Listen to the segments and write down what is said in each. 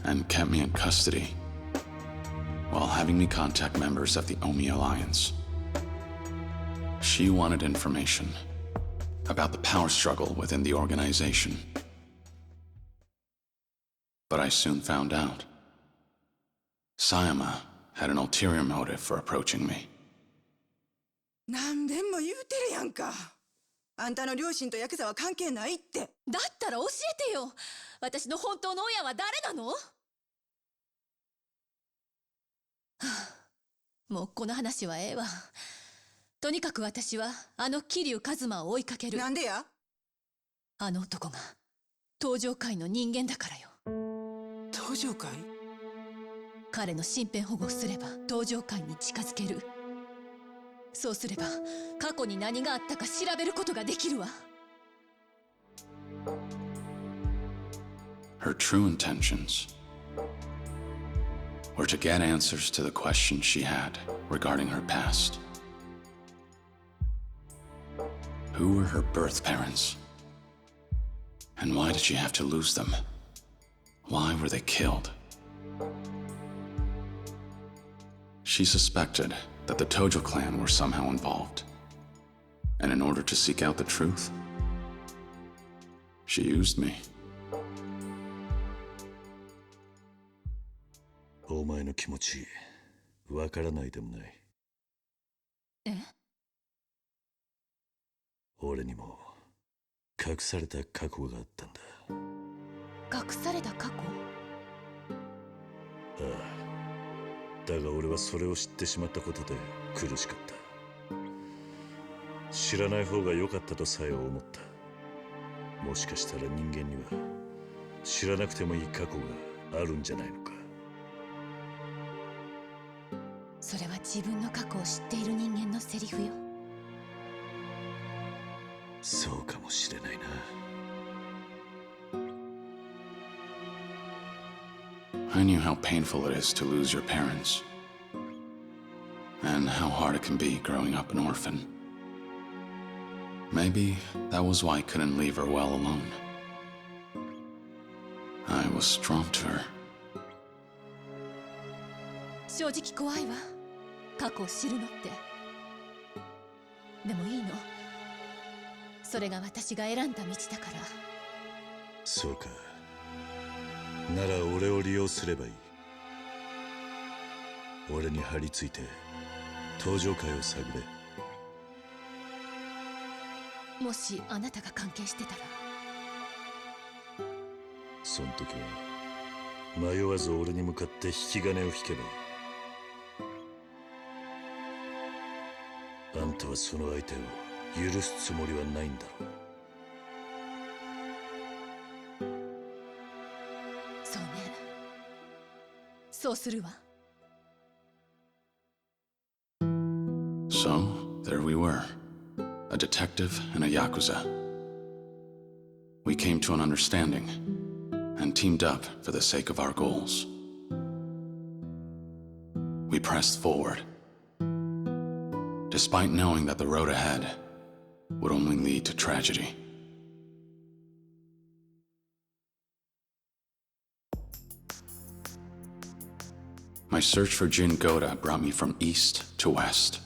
and kept me in custody while having me contact members of the Omi Alliance. She wanted information about the power struggle within the organization. But I soon found out. Sayama had an ulterior motive for approaching me. 何べんも言うてるやんか。あんたの両親とヤクザは関係ないって。だったら教えてよ。私の本当の親は誰なの？はあ、もうこの話はええわ。とにかく私はあの桐生一馬を追いかける。なんでや？あの男が登場界の人間だからよ。登場界？彼の身辺保護をすれば登場界に近づける。そうすれば過去に何があったか調べることができるわ。Her true intentions were to get answers to the questions she had regarding her past. Who were her birth parents? And why did she have to lose them? Why were they killed? She suspected that the Tojo clan were somehow involved. And in order to seek out the truth, she used me. お前の気持ち、わからないでもない。え？俺にも隠された過去があったんだ。隠された過去？ああ。だが俺はそれを知ってしまったことで苦しかった。知らない方が良かったとさえ思った。もしかしたら人間には知らなくてもいい過去があるんじゃないのか。それは自分の過去を知っている人間のセリフよ。そうかもしれないな。I knew how painful it is to lose your parents, and how hard it can be growing up an orphan. Maybe that was why I couldn't leave her well alone. I was drawn to her. 正直怖いわ。過去を知るのって。でもいいの。それが私が選んだ道だから。そうか。なら俺を利用すればいい。俺に張り付いて登場界を探れ。もしあなたが関係してたら。その時は迷わず俺に向かって引き金を引けばいい。あんたはその相手を許すつもりはないんだろう。そうね。そうするわ。So, there we were, a detective and a Yakuza. We came to an understanding and teamed up for the sake of our goals. We pressed forward, despite knowing that the road ahead would only lead to tragedy. My search for Jin Goda brought me from east to west.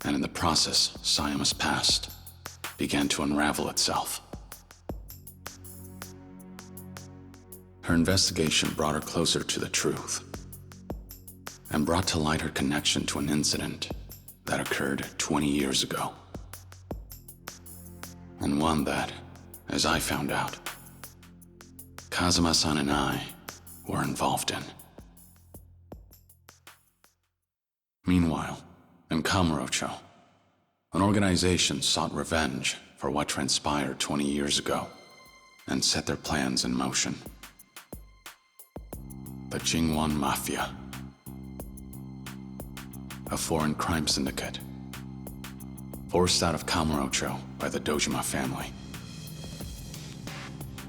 And in the process, Sayama's past began to unravel itself. Her investigation brought her closer to the truth, and brought to light her connection to an incident that occurred 20 years ago. And one that, as I found out, Kazuma-san and I were involved in. Meanwhile, in Kamurocho, an organization sought revenge for what transpired 20 years ago and set their plans in motion. The Jingwan Mafia, a foreign crime syndicate, forced out of Kamurocho by the Dojima family.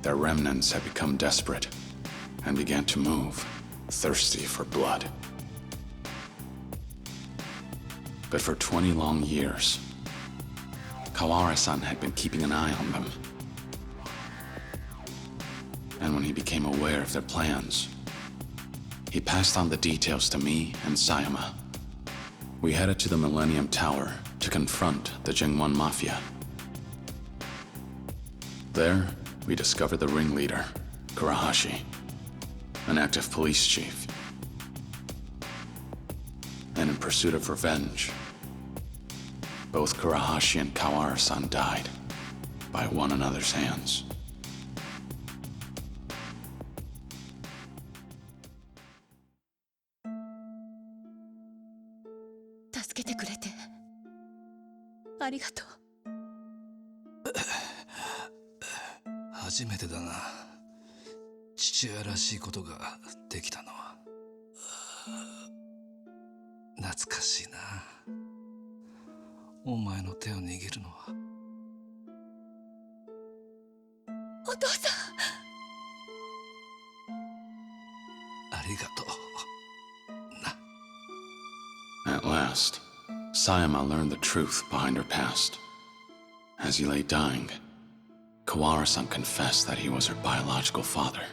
Their remnants had become desperate and began to move, thirsty for blood. But for 20 long years, Kawara-san had been keeping an eye on them. and when he became aware of their plans, he passed on the details to me and Sayama. We headed to the Millennium Tower to confront the Jingwon Mafia. There, we discovered the ringleader, Kurahashi, an active police chief. And in pursuit of revenge, both Kurahashi and Kawara-san died by one another's hands.助けてくれてありがとう。初めてだな、父親らしいことができたのは。懐かしいな、お前の手を握るのは。お父さん、ありがとうな。At last, Sayama learned the truth behind her past. As he lay dying, Kawara-san confessed that he was her biological father,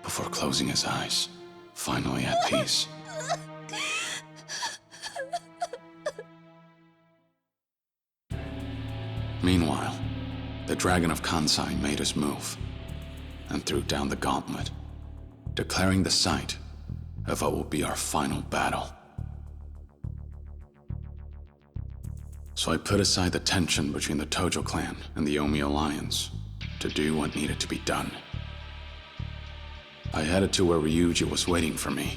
before closing his eyes, finally at peace. Meanwhile, the Dragon of Kansai made his move, and threw down the gauntlet, declaring the site of what will be our final battle. So I put aside the tension between the Tojo clan and the Omi alliance to do what needed to be done. I headed to where Ryuji was waiting for me,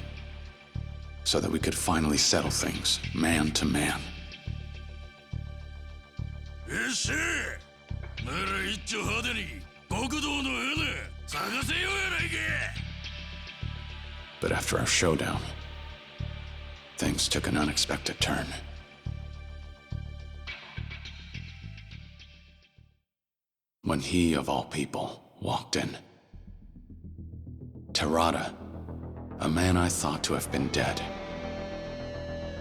so that we could finally settle things, man to man. But after our showdown, things took an unexpected turn. When he, of all people, walked in. Terada, a man I thought to have been dead.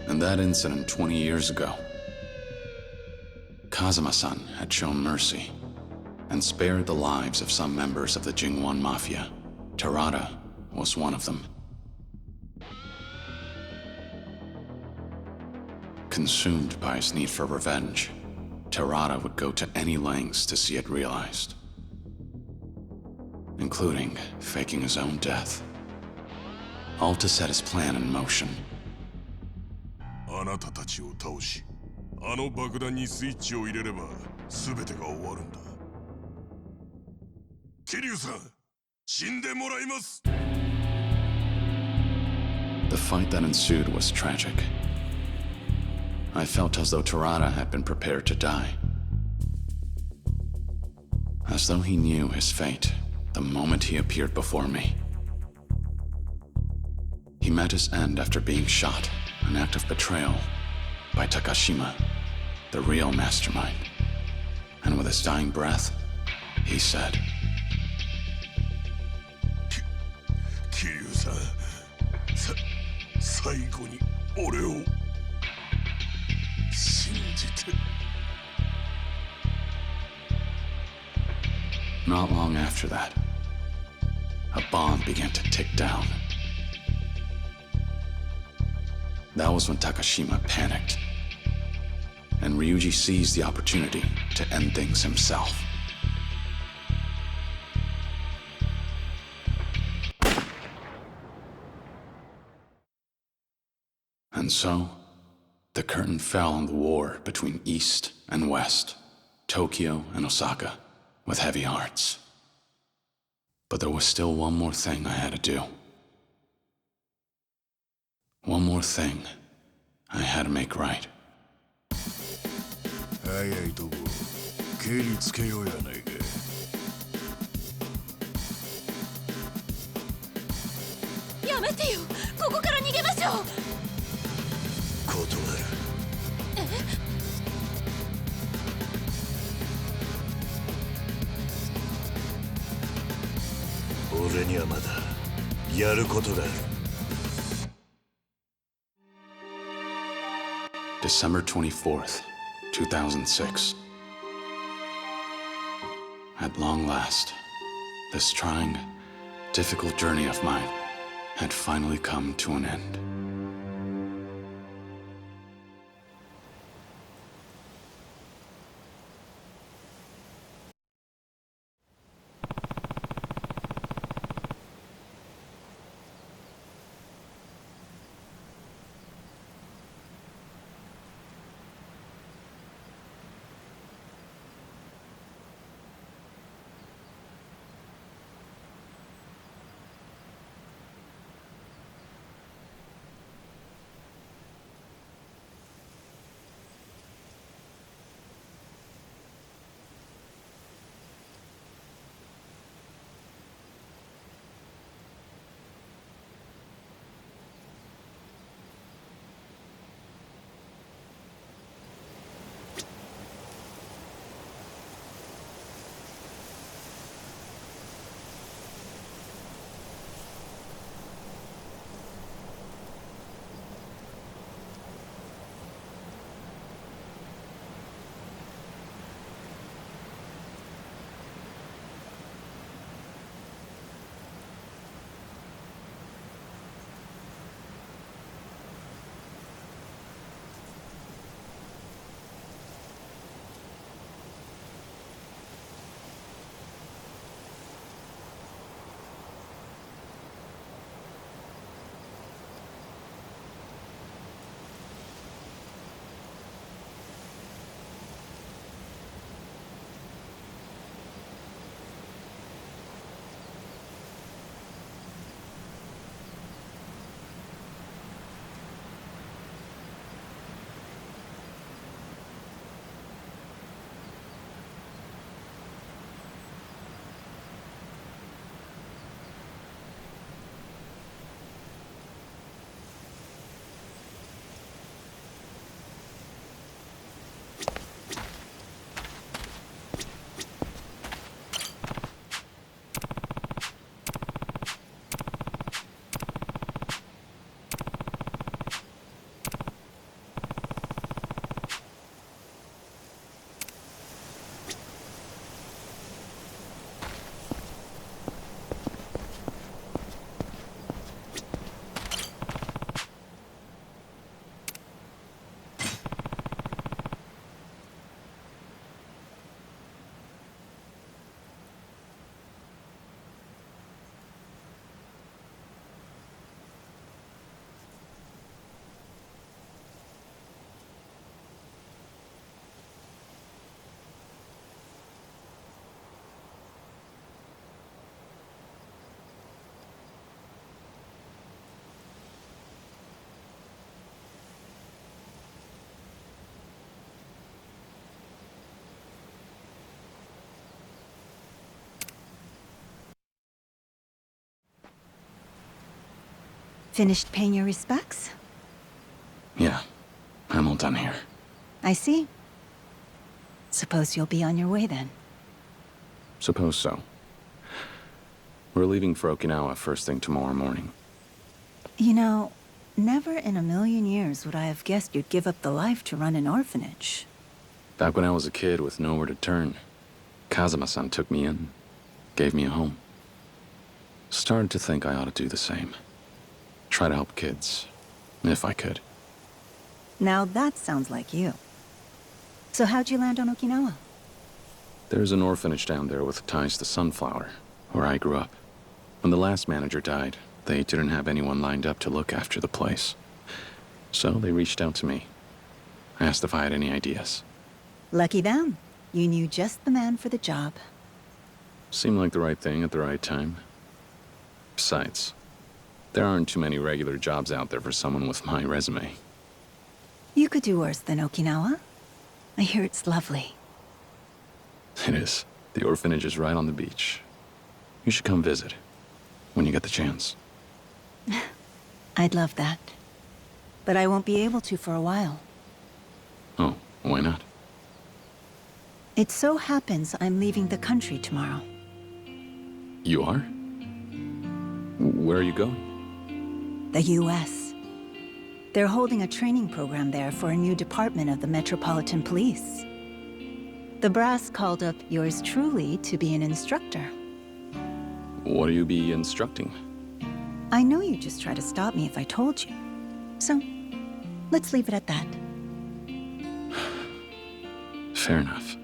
In that incident 20 years ago, Kazuma-san had shown mercy and spared the lives of some members of the Jingwon Mafia. Terada was one of them. Consumed by his need for revenge, Terada would go to any lengths to see it realized, including faking his own death, all to set his plan in motion. あなたたちを倒し、あの爆弾にスイッチを入れれば全てが終わるんだ。桐生さん、死んでもらいます。The fight that ensued was tragic. I felt as though Terada had been prepared to die. As though he knew his fate the moment he appeared before me. He met his end after being shot, an act of betrayal, by Takashima, the real mastermind. And with his dying breath, he said, 桐生さん、最後に俺を信じて。 Not long after that, a bomb began to tick down. That was when Takashima panicked, and Ryuji seized the opportunity to end things himself. And so, the curtain fell on the war between East and West, Tokyo and Osaka, with heavy hearts. But there was still one more thing I had to do. One more thing I had to make right. 早いとこ蹴りつけようやないか。やめてよ、ここから逃げましょう。断る。俺にはまだやることがある。December 24th, 2006. At long last, this trying difficult journey of mine had finally come to an end. Finished paying your respects? Yeah, I'm all done here. I see. Suppose you'll be on your way then. Suppose so. We're leaving for Okinawa first thing tomorrow morning. You know, never in a million years would I have guessed you'd give up the life to run an orphanage. Back when I was a kid with nowhere to turn, Kazuma-san took me in, gave me a home. Started to think I ought to do the same. Try to help kids, if I could. Now that sounds like you. So how'd you land on Okinawa? There's an orphanage down there with ties to Sunflower, where I grew up. When the last manager died, they didn't have anyone lined up to look after the place. So they reached out to me. Asked if I had any ideas. Lucky them. You knew just the man for the job. Seemed like the right thing at the right time. Besides, there aren't too many regular jobs out there for someone with my resume. You could do worse than Okinawa. I hear it's lovely. It is. The orphanage is right on the beach. You should come visit, when you get the chance. I'd love that. But I won't be able to for a while. Oh, why not? It so happens I'm leaving the country tomorrow. You are? Where are you going? The U.S. They're holding a training program there for a new department of the Metropolitan Police. The brass called up yours truly to be an instructor. What do you be instructing? I know you'd just try to stop me if I told you. So, let's leave it at that. Fair enough.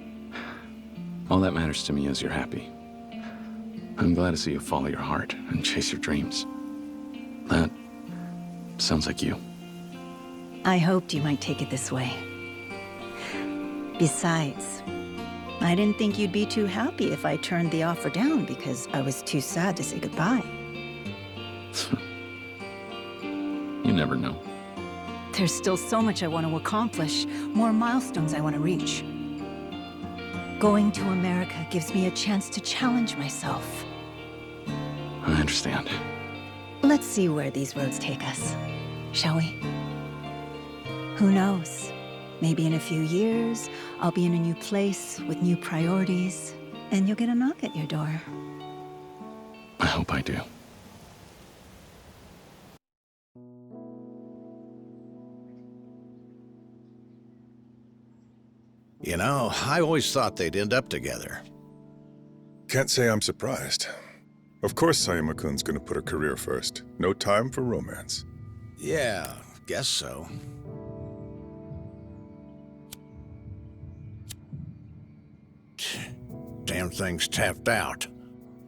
All that matters to me is you're happy. I'm glad to see you follow your heart and chase your dreams. That sounds like you. I hoped you might take it this way. Besides, I didn't think you'd be too happy if I turned the offer down because I was too sad to say goodbye. You never know. There's still so much I want to accomplish, more milestones I want to reach. Going to America gives me a chance to challenge myself. I understand. Let's see where these roads take us, shall we? Who knows? Maybe in a few years, I'll be in a new place with new priorities, and you'll get a knock at your door. I hope I do. You know, I always thought they'd end up together. Can't say I'm surprised. Of course Sayama-kun's gonna put her career first. No time for romance. Yeah, guess so. Damn thing's tapped out.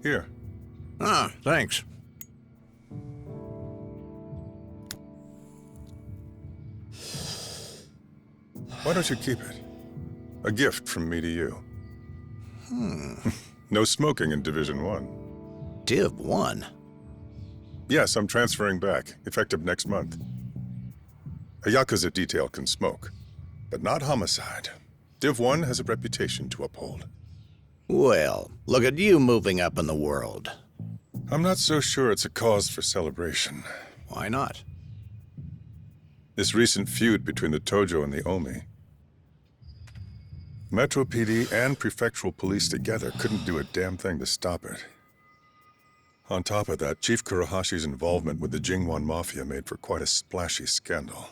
Here, Ah, thanks. why don't you keep it? A gift from me to you. No smoking in Division 1. Div 1? Yes, I'm transferring back, effective next month. A Yakuza detail can smoke, but not homicide. Div 1 has a reputation to uphold. Well, look at you moving up in the world. I'm not so sure it's a cause for celebration. Why not? This recent feud between the Tojo and the Omi. Metro PD and prefectural police together couldn't do a damn thing to stop it. On top of that, Chief Kurahashi's involvement with the Jingwan Mafia made for quite a splashy scandal.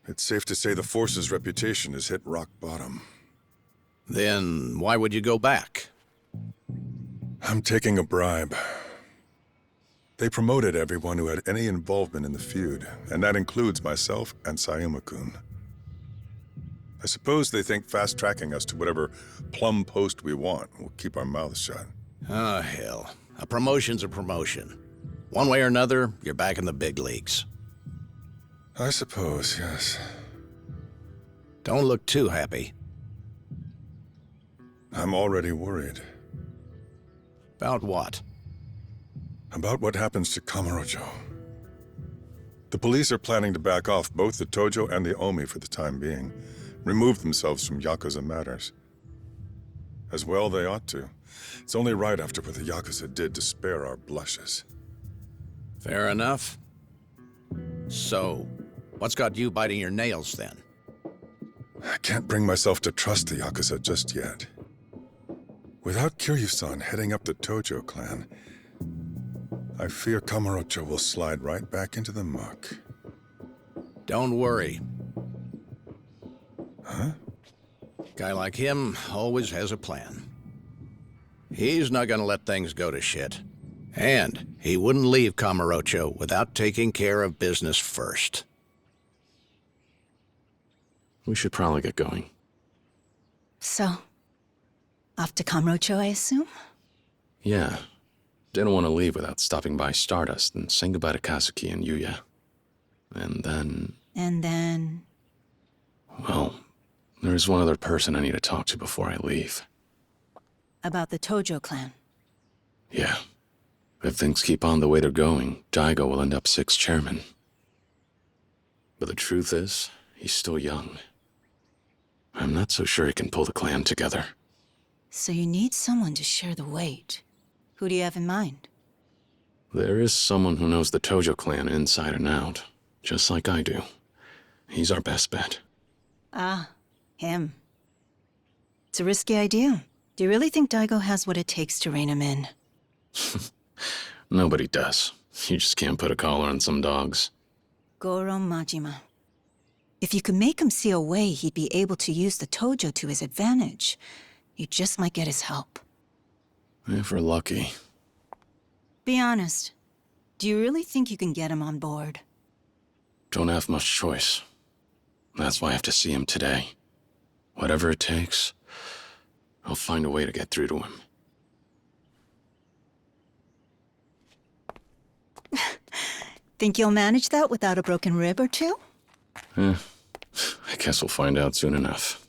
It's safe to say the force's reputation has hit rock bottom. Then why would you go back? I'm taking a bribe. They promoted everyone who had any involvement in the feud, and that includes myself and Sayama-kun. I suppose they think fast-tracking us to whatever plum post we want will keep our mouths shut. Oh, hell. A promotion's a promotion. One way or another, you're back in the big leagues. I suppose, yes. Don't look too happy. I'm already worried. About what? About what happens to Kamurocho. The police are planning to back off both the Tojo and the Omi for the time being, remove themselves from Yakuza matters. As well they ought to. It's only right after what the Yakuza did to spare our blushes. Fair enough. So, what's got you biting your nails then? I can't bring myself to trust the Yakuza just yet. Without Kiryu-san heading up the Tojo clan, I fear Kamurocho will slide right back into the muck. Don't worry. Huh? Guy like him always has a plan. He's not gonna let things go to shit. And he wouldn't leave Kamurocho without taking care of business first. We should probably get going. So, off to Kamurocho, I assume? Yeah. Didn't want to leave without stopping by Stardust and saying goodbye to Kazuki and Yuya. And then... And then... well, there's one other person I need to talk to before I leave. About the Tojo clan. Yeah. If things keep on the way they're going, Daigo will end up 6th chairman. But the truth is, he's still young. I'm not so sure he can pull the clan together. So you need someone to share the weight. Who do you have in mind? There is someone who knows the Tojo clan inside and out, just like I do. He's our best bet. Ah, him. It's a risky idea. Do you really think Daigo has what it takes to rein him in? Nobody does. You just can't put a collar on some dogs. Goro Majima. If you could make him see a way he'd be able to use the Tojo to his advantage, you just might get his help. If we're lucky. Be honest. Do you really think you can get him on board? Don't have much choice. That's why I have to see him today. Whatever it takes, I'll find a way to get through to him. Think you'll manage that without a broken rib or two? I guess we'll find out soon enough.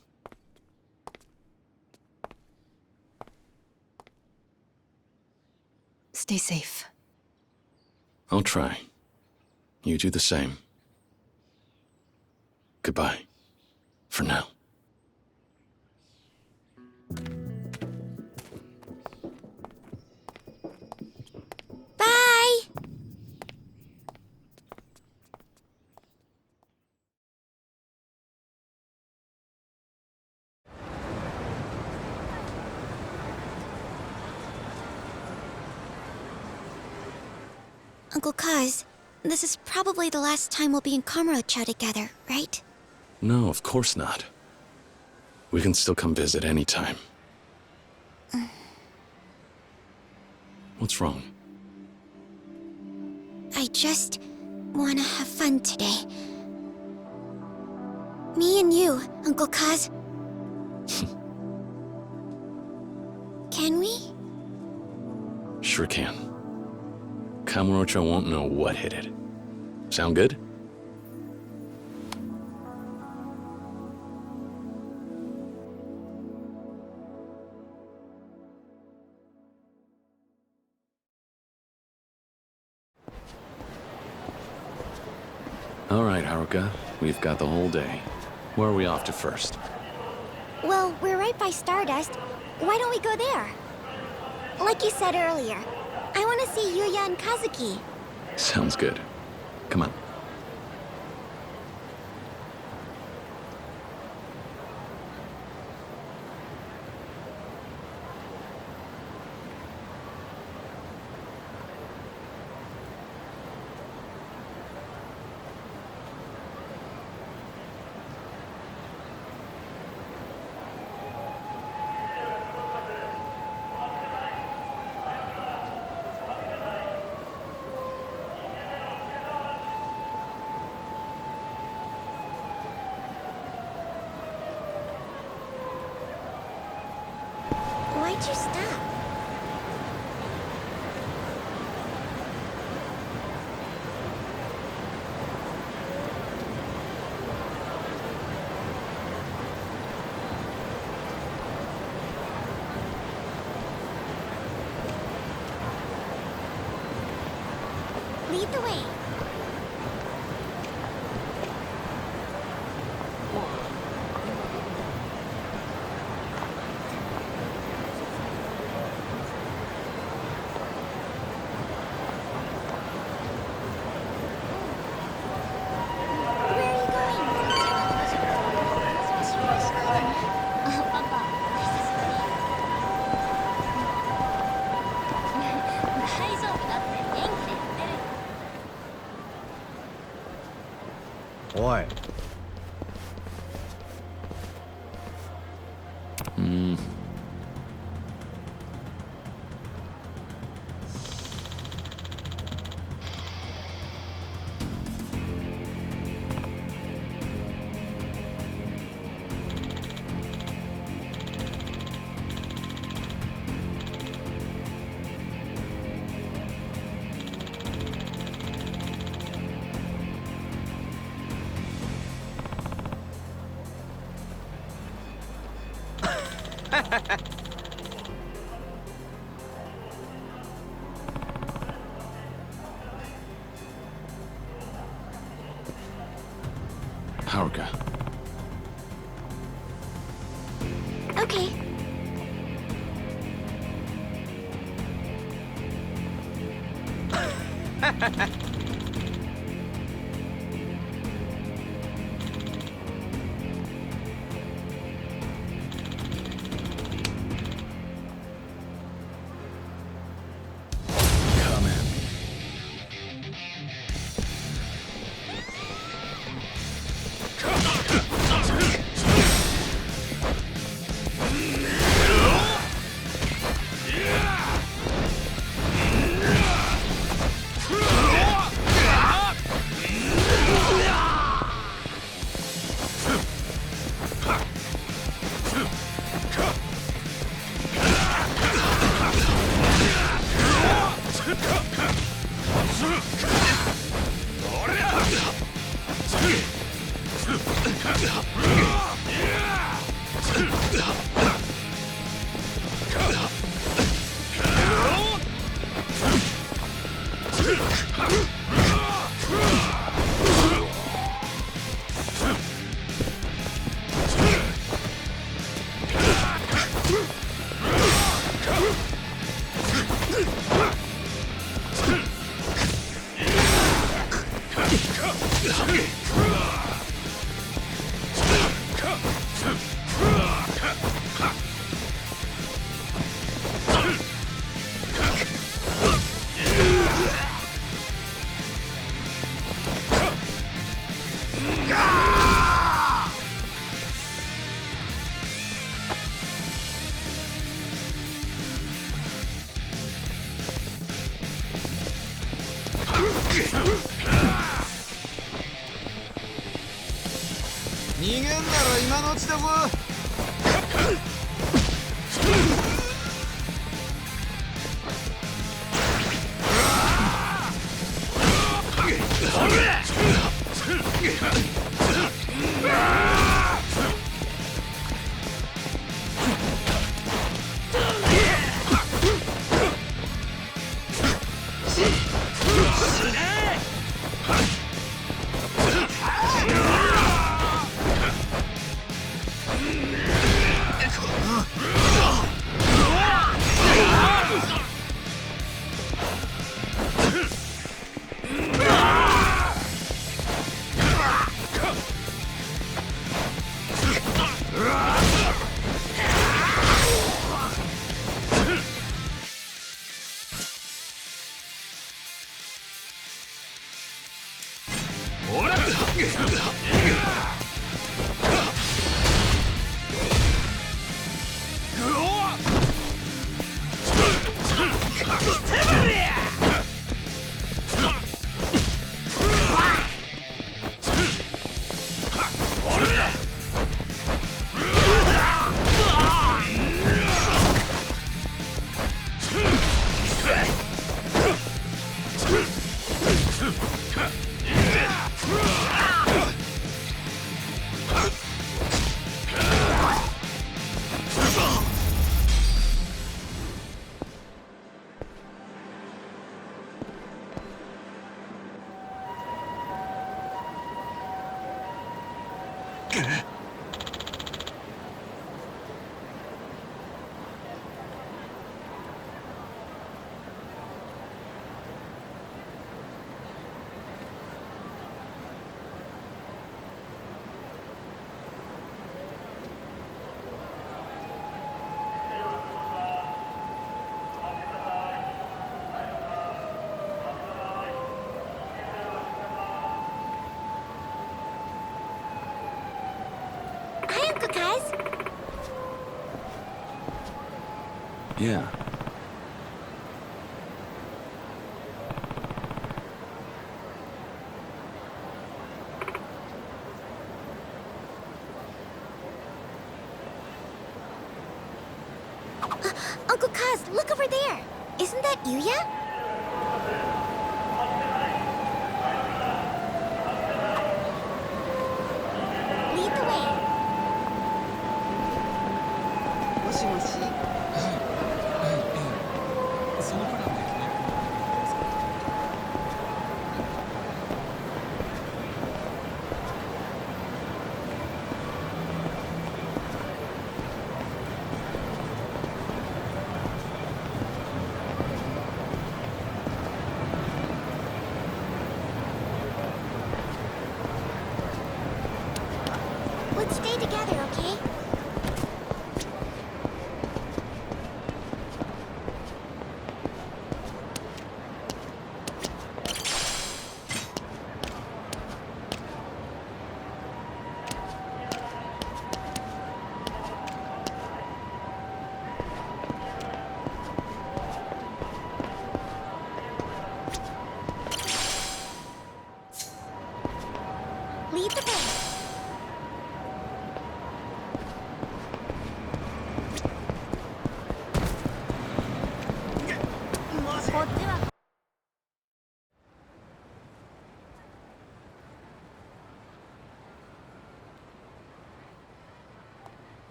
Stay safe. I'll try. You do the same. Goodbye. For now. Bye! Uncle Kaz, this is probably the last time we'll be in Kamurocho together, right? No, of course not. We can still come visit anytime. What's wrong? I just wanna have fun today. Me and you, Uncle Kaz. Can we? Sure can. Kamurocho won't know what hit it. Sound good? All right, Haruka. We've got the whole day. Where are we off to first? Well, we're right by Stardust. Why don't we go there? Like you said earlier, I want to see Yuya and Kazuki. Sounds good. Come on. Why'd you stop? Lead the way. Boy. Haruka. Okay. Come in. 逃げんなら今のうちだぞ。Hi, Uncle Kaz. Yeah. Uncle Kaz, look over there. Isn't that Yuya? Lead the way. もしもし。そのプランで決まってもらっていいですか？ Let's stay together, okay? Lead the way.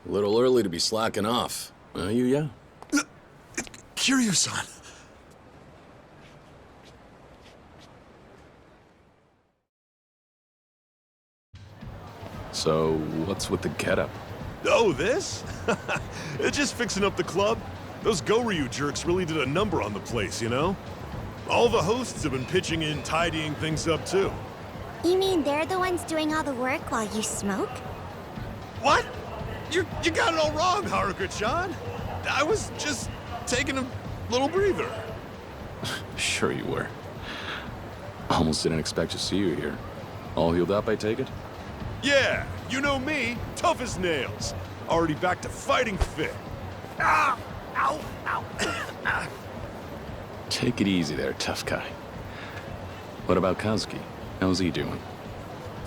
A little early to be slacking off. Yeah. Kiryu-san! So, what's with the getup? Oh, this? Just fixing up the club. Those Go-Ryu jerks really did a number on the place, you know? All the hosts have been pitching in, tidying things up, too. You mean they're the ones doing all the work while you smoke? What? You got it all wrong, Haruka-chan. I was just taking a little breather. Sure you were. Almost didn't expect to see you here. All healed up, I take it? Yeah, you know me, tough as nails. Already back to fighting fit. Ah! Ow! Ow! Take it easy there, tough guy. What about Kazuki? How's he doing?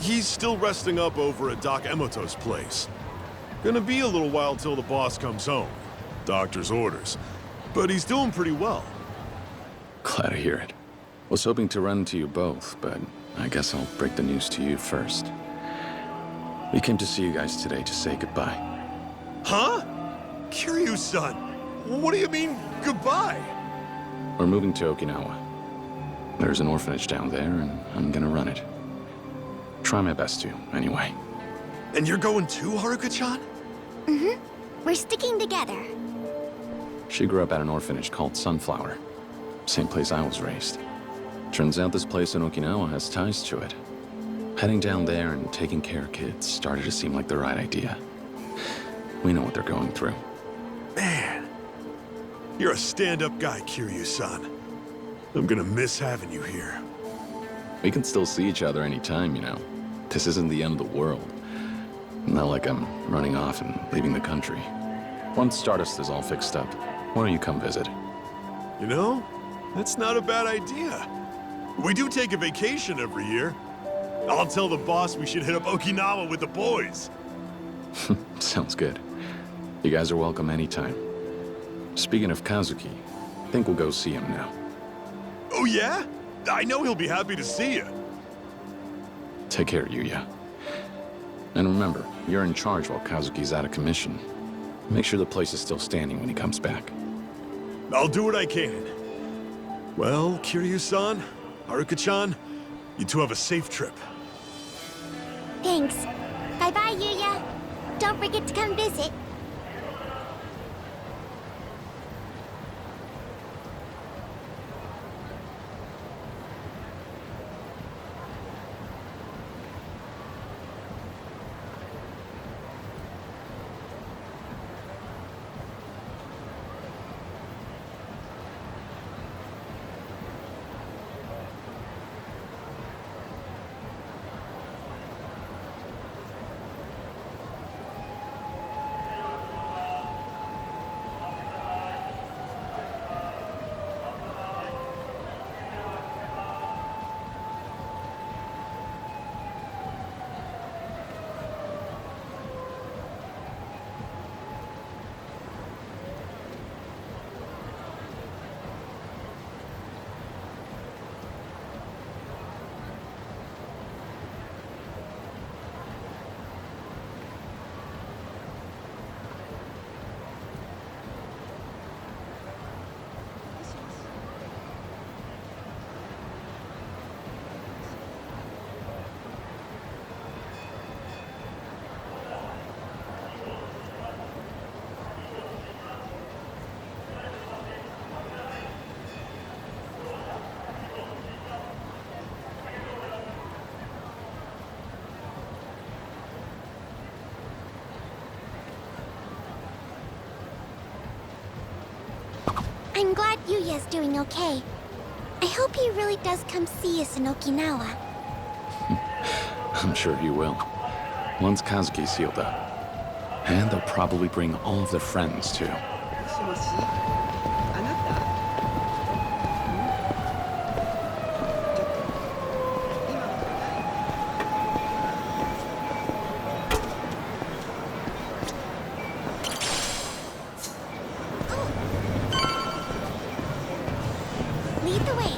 He's still resting up over at Doc Emoto's place. Gonna be a little while till the boss comes home. Doctor's orders. But he's doing pretty well. Glad to hear it. Was hoping to run into you both, but I guess I'll break the news to you first. We came to see you guys today to say goodbye. Huh? Kiryu-san, what do you mean, goodbye? We're moving to Okinawa. There's an orphanage down there, and I'm gonna run it. Try my best to, anyway. And you're going too, Haruka-chan? Mm-hmm. We're sticking together. She grew up at an orphanage called Sunflower. Same place I was raised. Turns out this place in Okinawa has ties to it. Heading down there and taking care of kids started to seem like the right idea. We know what they're going through. Man, you're a stand-up guy, Kiryu-san. I'm gonna miss having you here. We can still see each other anytime, you know. This isn't the end of the world. Not like I'm running off and leaving the country. Once Stardust is all fixed up, why don't you come visit? You know, that's not a bad idea. We do take a vacation every year. I'll tell the boss we should hit up Okinawa with the boys. Sounds good. You guys are welcome anytime. Speaking of Kazuki, I think we'll go see him now. Oh yeah? I know he'll be happy to see you. Take care, Yuya. And remember, you're in charge while Kazuki's out of commission. Make sure the place is still standing when he comes back. I'll do what I can. Well, Kiryu-san, Haruka-chan, you two have a safe trip. Thanks. Bye-bye, Yuya. Don't forget to come visit. I'm glad Yuya's doing okay. I hope he really does come see us in Okinawa. I'm sure he will. Once Kazuki's healed up. And they'll probably bring all of their friends, too. もしもし、あなた？ちょっと、今はない。Lead the way.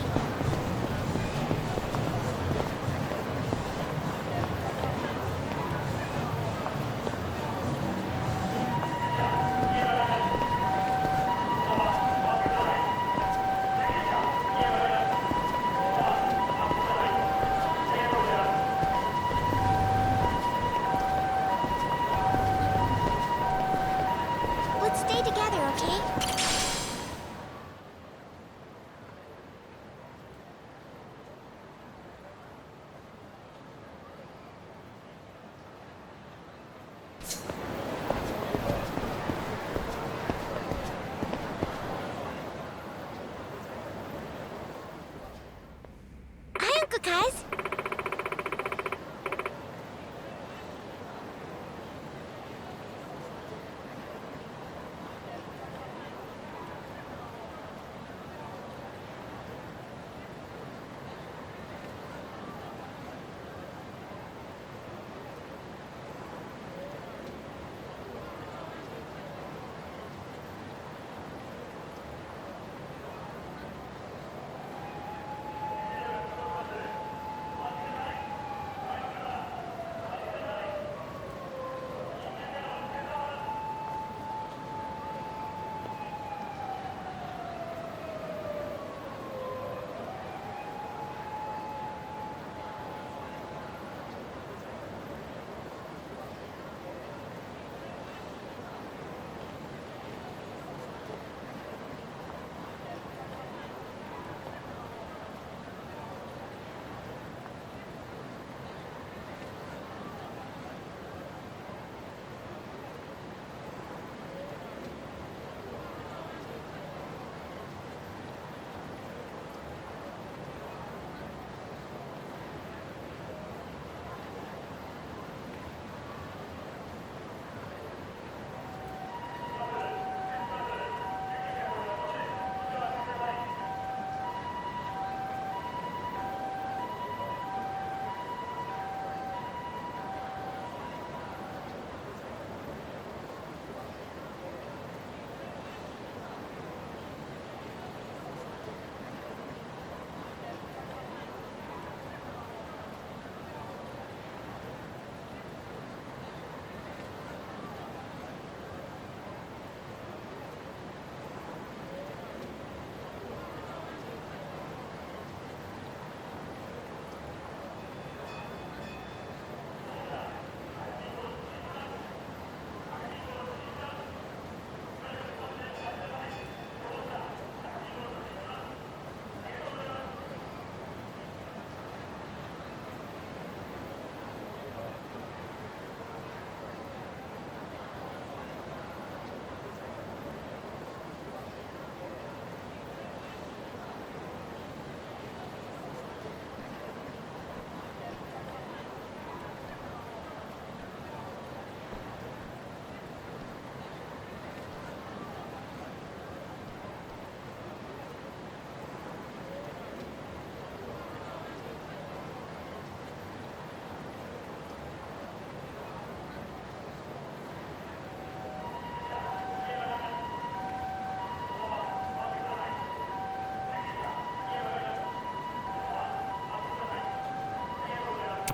Kaz?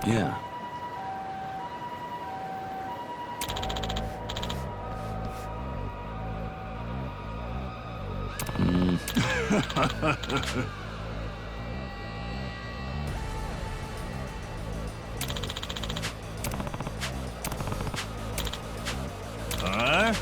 Yeah. Huh?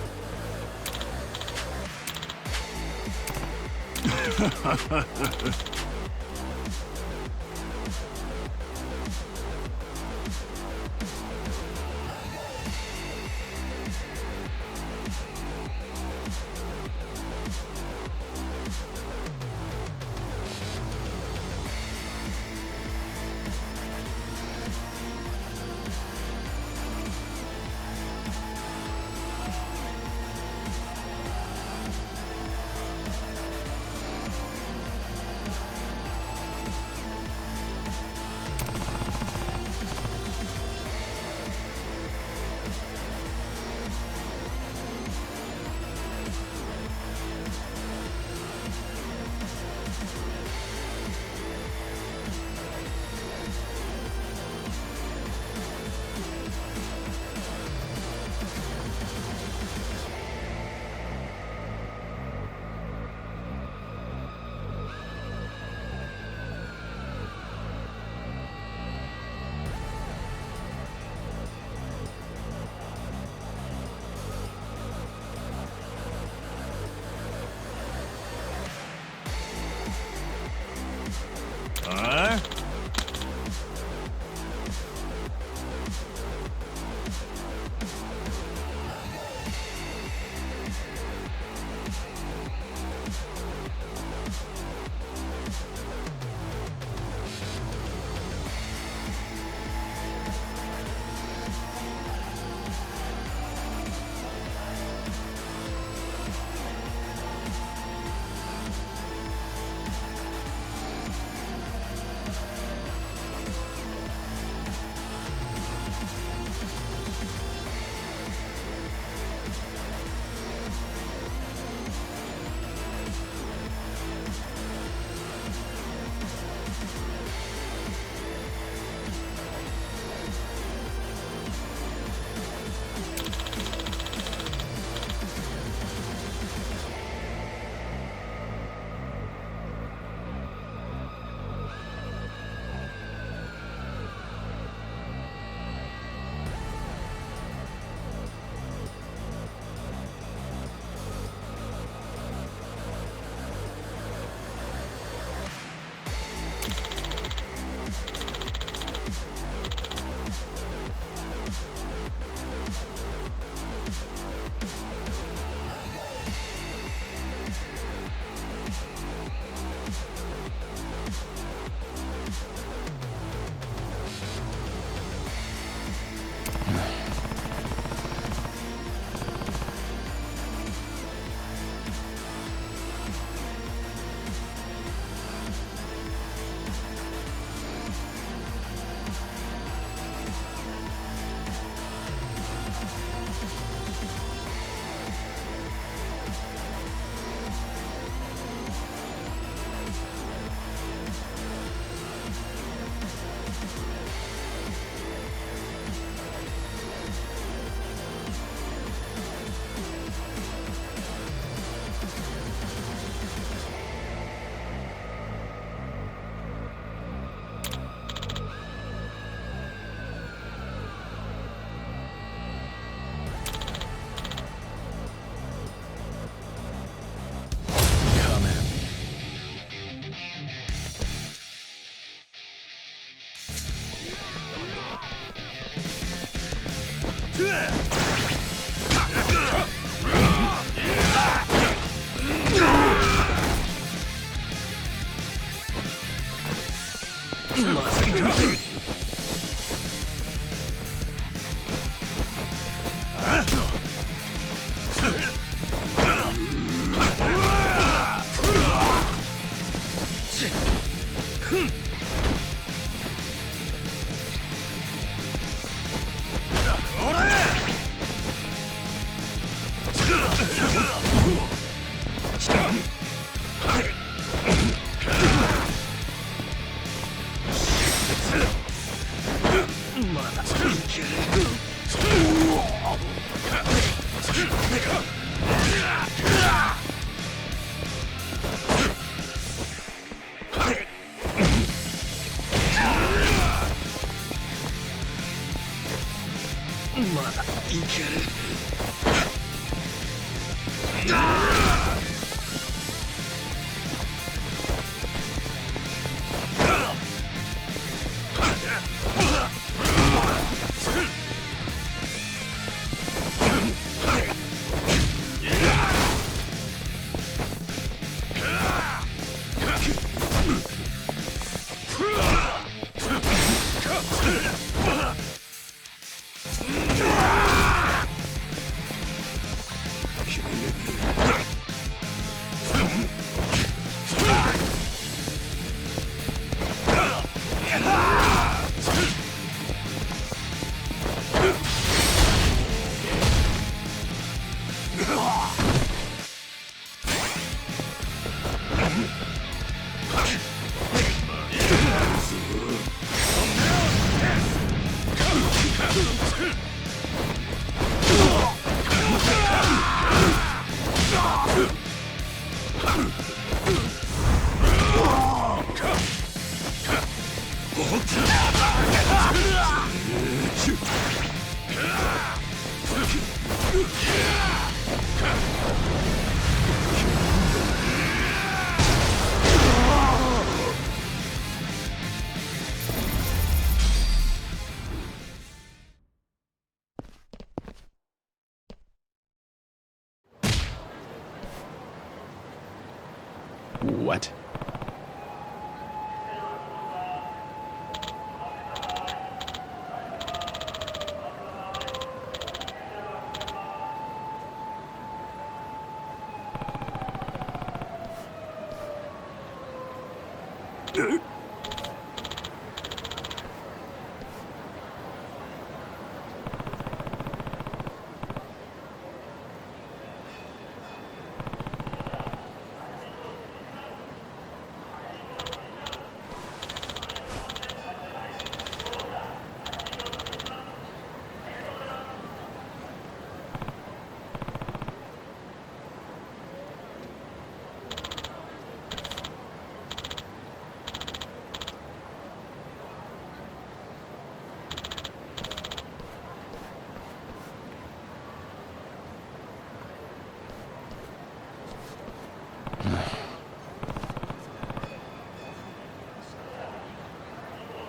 What?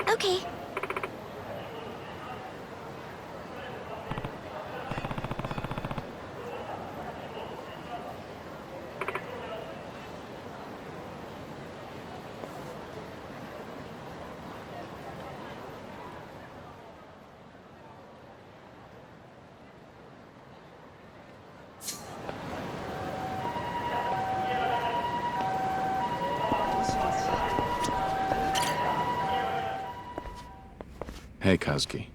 Okay. Hey, Kazuki.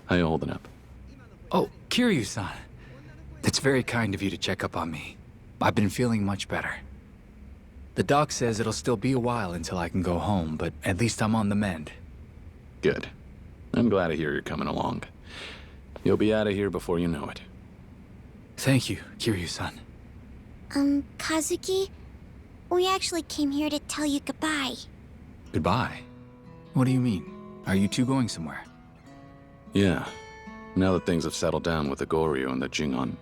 How you holding up? Oh, Kiryu-san. That's very kind of you to check up on me. I've been feeling much better. The doc says it'll still be a while until I can go home, but at least I'm on the mend. Good. I'm glad to hear you're coming along. You'll be out of here before you know it. Thank you, Kiryu-san. Kazuki? We actually came here to tell you goodbye. Goodbye? What do you mean? Are you two going somewhere? Yeah. Now that things have settled down with the Goryu and the Jingon.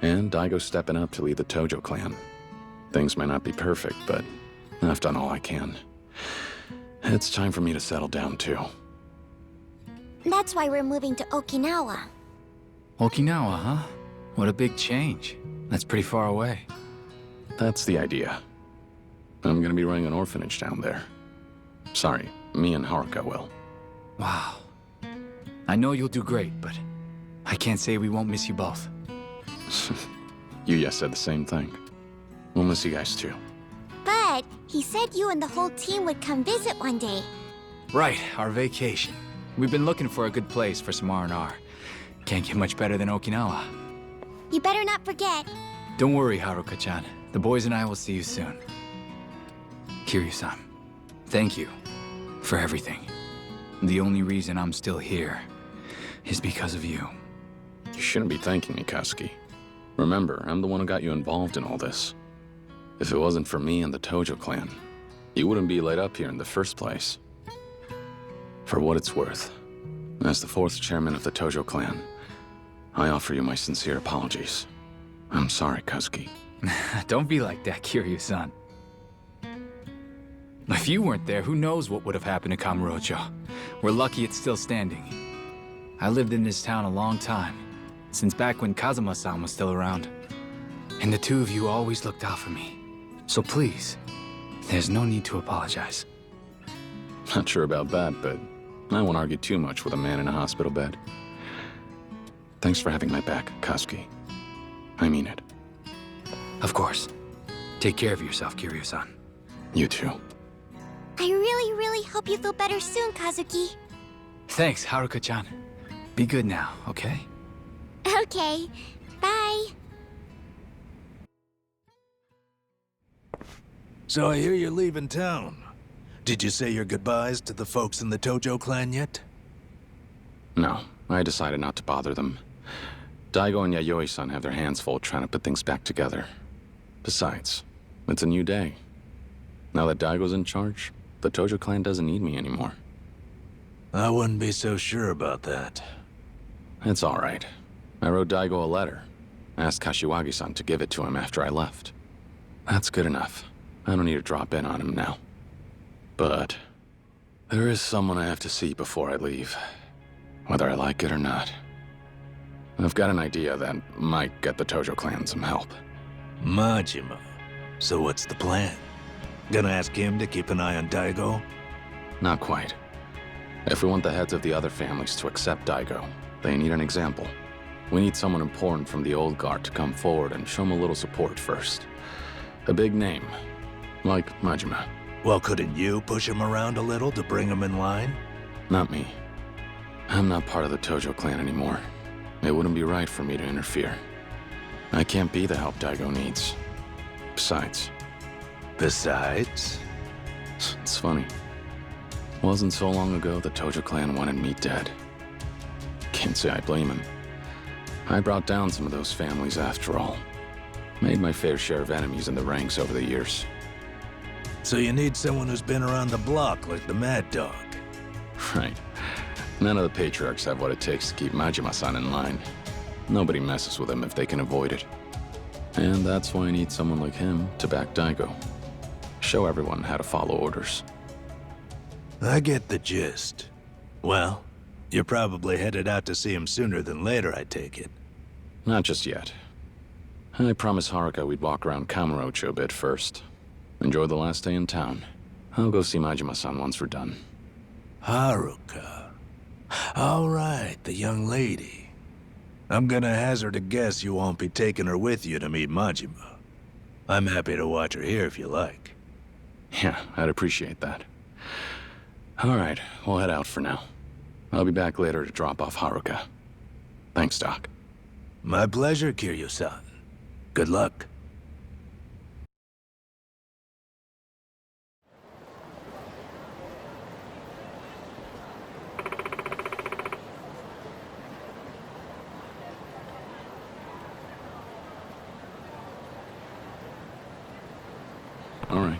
And Daigo's stepping up to lead the Tojo clan. Things may not be perfect, but I've done all I can. It's time for me to settle down, too. That's why we're moving to Okinawa. Okinawa, huh? What a big change. That's pretty far away. That's the idea. I'm gonna be running an orphanage down there. Sorry, me and Haruka will. Wow. I know you'll do great, but I can't say we won't miss you both. Yuya said the same thing. We'll miss you guys too. But he said you and the whole team would come visit one day. Right, our vacation. We've been looking for a good place for some R&R. Can't get much better than Okinawa. You better not forget. Don't worry, Haruka-chan. The boys and I will see you soon. Kiryu-san, thank you for everything. The only reason I'm still here is because of you. You shouldn't be thanking me, Kazuki. Remember, I'm the one who got you involved in all this. If it wasn't for me and the Tojo clan, you wouldn't be laid up here in the first place. For what it's worth, as the 4th chairman of the Tojo clan, I offer you my sincere apologies. I'm sorry, Kazuki. Don't be like that, Kiryu-san. If you weren't there, who knows what would have happened to Kamurocho. We're lucky it's still standing. I lived in this town a long time, since back when Kazuma-san was still around. And the two of you always looked out for me. So please, there's no need to apologize. Not sure about that, but I won't argue too much with a man in a hospital bed. Thanks for having my back, Kazuki. I mean it. Of course. Take care of yourself, Kiryu-san. You too. I really, really hope you feel better soon, Kazuki. Thanks, Haruka-chan. Be good now, okay? Okay. Bye. So I hear you're leaving town. Did you say your goodbyes to the folks in the Tojo clan yet? No, I decided not to bother them. Daigo and Yayoi-san have their hands full trying to put things back together. Besides, it's a new day. Now that Daigo's in charge, the Tojo clan doesn't need me anymore. I wouldn't be so sure about that. It's all right. I wrote Daigo a letter. Asked Kashiwagi-san to give it to him after I left. That's good enough. I don't need to drop in on him now. But there is someone I have to see before I leave, whether I like it or not. I've got an idea that might get the Tojo clan some help. Majima. So what's the plan? Gonna ask him to keep an eye on Daigo? Not quite. If we want the heads of the other families to accept Daigo, they need an example. We need someone important from the old guard to come forward and show them a little support first. A big name, like Majima. Well, couldn't you push him around a little to bring him in line? Not me. I'm not part of the Tojo clan anymore. It wouldn't be right for me to interfere. I can't be the help Daigo needs. Besides? It's funny. Wasn't so long ago the Tojo clan wanted me dead. Can't say I blame him. I brought down some of those families after all. Made my fair share of enemies in the ranks over the years. So you need someone who's been around the block like the Mad Dog. Right. None of the patriarchs have what it takes to keep Majima-san in line. Nobody messes with him if they can avoid it. And that's why I need someone like him to back Daigo. Show everyone how to follow orders. I get the gist. Well, you're probably headed out to see him sooner than later, I take it. Not just yet. I promised Haruka we'd walk around Kamurocho a bit first. Enjoy the last day in town. I'll go see Majima-san once we're done. Haruka. All right, the young lady. I'm gonna hazard a guess you won't be taking her with you to meet Majima. I'm happy to watch her here if you like. Yeah, I'd appreciate that. All right, we'll head out for now. I'll be back later to drop off Haruka. Thanks, Doc. My pleasure, Kiryu-san. Good luck. All right.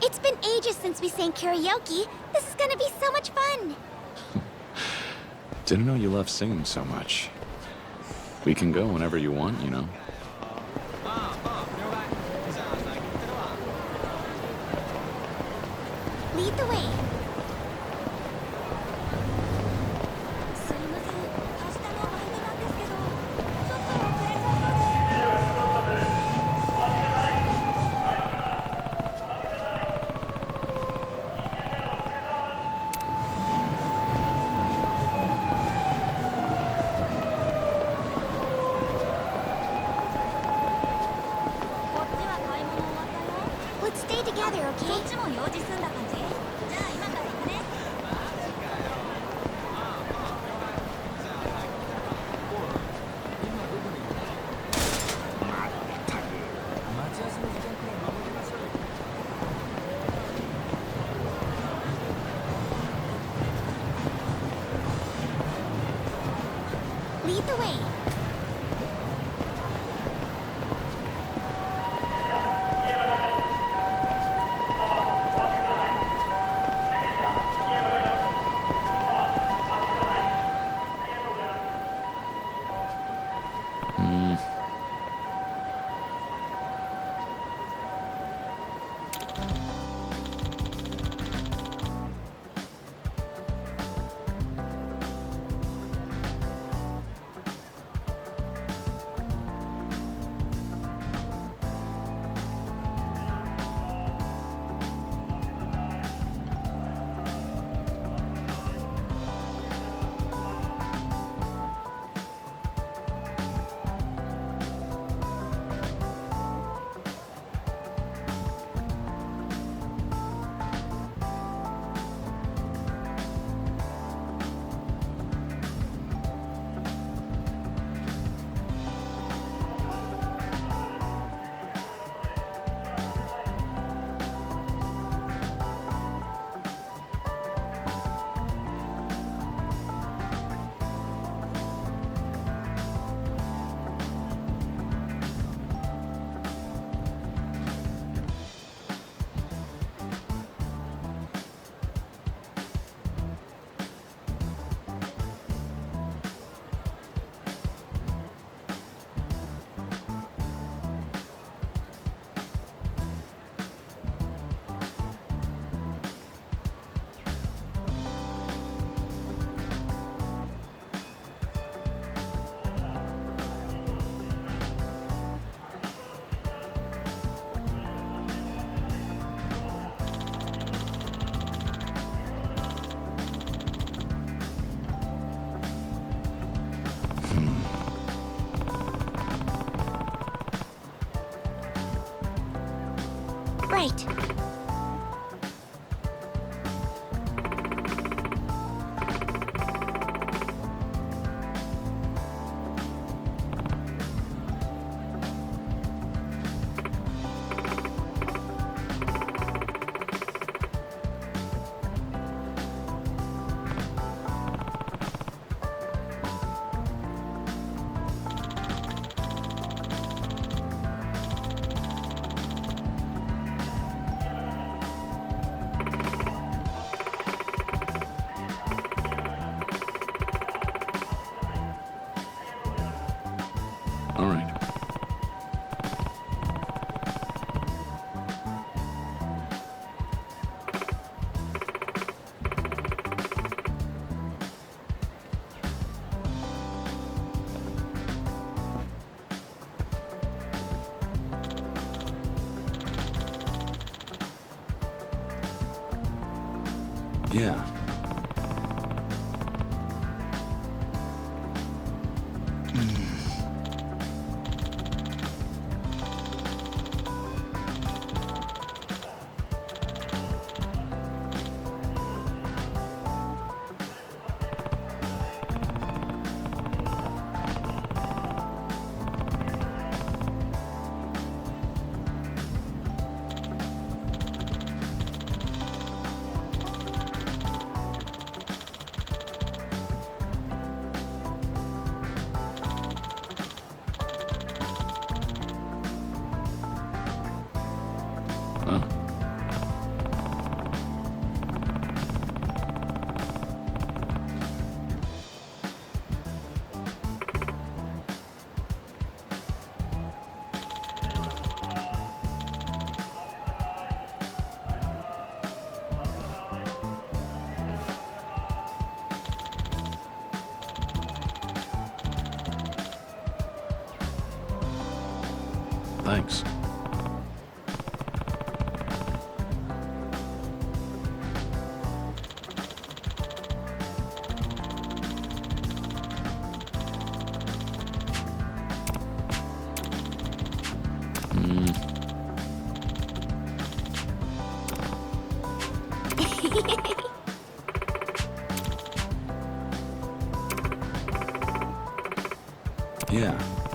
It's been ages since we sang karaoke. This is gonna be so much fun. Didn't know you loved singing so much. We can go whenever you want, you know. Lead the way. Let's stay together, okay? Lead the way. Right. All right. Yeah. Thanks. Yeah.